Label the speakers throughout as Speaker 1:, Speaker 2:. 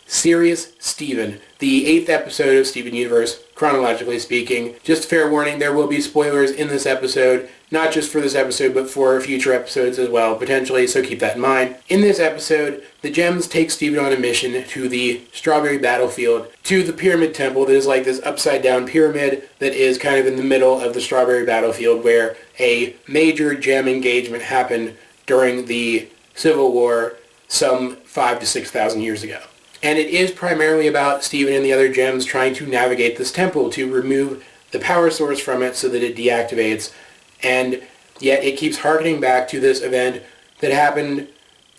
Speaker 1: Serious Steven, the 8th episode of Steven Universe, chronologically speaking. Just fair warning, there will be spoilers in this episode, not just for this episode, but for future episodes as well, potentially, so keep that in mind. In this episode, the Gems take Steven on a mission to the Strawberry Battlefield, to the Pyramid Temple that is like this upside-down pyramid that is kind of in the middle of the Strawberry Battlefield, where a major Gem engagement happened during the Civil War some 5,000 to 6,000 years ago. And it is primarily about Steven and the other Gems trying to navigate this temple to remove the power source from it so that it deactivates. And yet it keeps harkening back to this event that happened,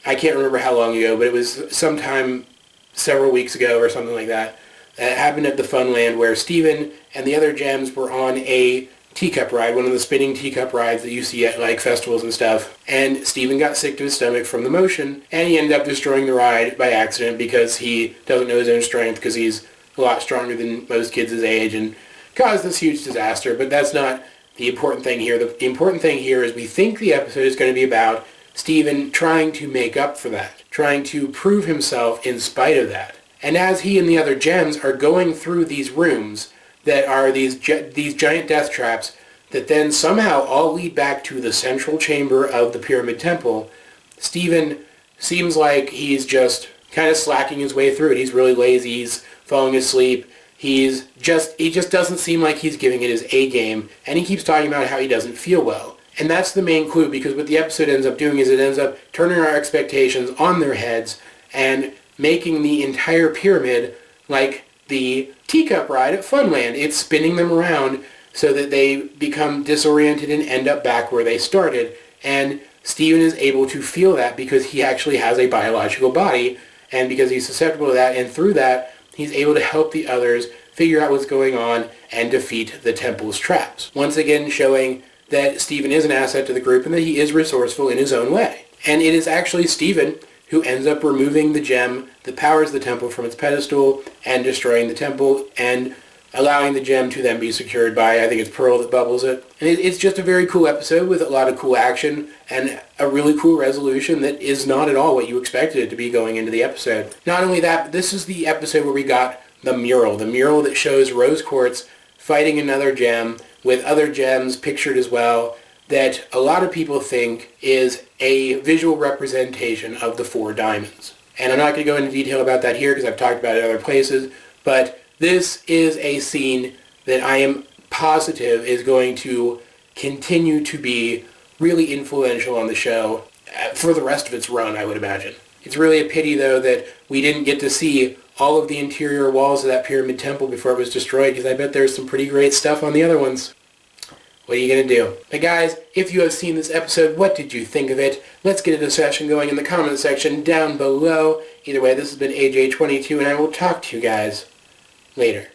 Speaker 1: I can't remember how long ago, but it was sometime several weeks ago or something like that. It happened at the Funland where Steven and the other Gems were on a teacup ride, one of the spinning teacup rides that you see at like festivals and stuff. And Steven got sick to his stomach from the motion, and he ended up destroying the ride by accident because he doesn't know his own strength because he's a lot stronger than most kids his age and caused this huge disaster. But that's not the important thing here. The important thing here is we think the episode is going to be about Steven trying to make up for that, trying to prove himself in spite of that. And as he and the other Gems are going through these rooms that are these giant death traps that then somehow all lead back to the central chamber of the Pyramid Temple, Steven seems like he's just kind of slacking his way through it. He's really lazy. He's falling asleep. He just doesn't seem like he's giving it his A game, and he keeps talking about how he doesn't feel well. And that's the main clue, because what the episode ends up doing is it ends up turning our expectations on their heads and making the entire pyramid like the teacup ride at Funland. It's spinning them around so that they become disoriented and end up back where they started. And Steven is able to feel that because he actually has a biological body, and because he's susceptible to that, and through that, he's able to help the others figure out what's going on and defeat the temple's traps. Once again showing that Steven is an asset to the group and that he is resourceful in his own way. And it is actually Steven who ends up removing the gem that powers the temple from its pedestal and destroying the temple and allowing the gem to then be secured by, I think it's Pearl that bubbles it. And it's just a very cool episode with a lot of cool action and a really cool resolution that is not at all what you expected it to be going into the episode. Not only that, but this is the episode where we got the mural that shows Rose Quartz fighting another gem with other gems pictured as well, that a lot of people think is a visual representation of the four diamonds. And I'm not going to go into detail about that here because I've talked about it in other places, but this is a scene that I am positive is going to continue to be really influential on the show for the rest of its run, I would imagine. It's really a pity, though, that we didn't get to see all of the interior walls of that Pyramid Temple before it was destroyed, because I bet there's some pretty great stuff on the other ones. What are you going to do? But guys, if you have seen this episode, what did you think of it? Let's get a discussion going in the comment section down below. Either way, this has been AJ22, and I will talk to you guys later.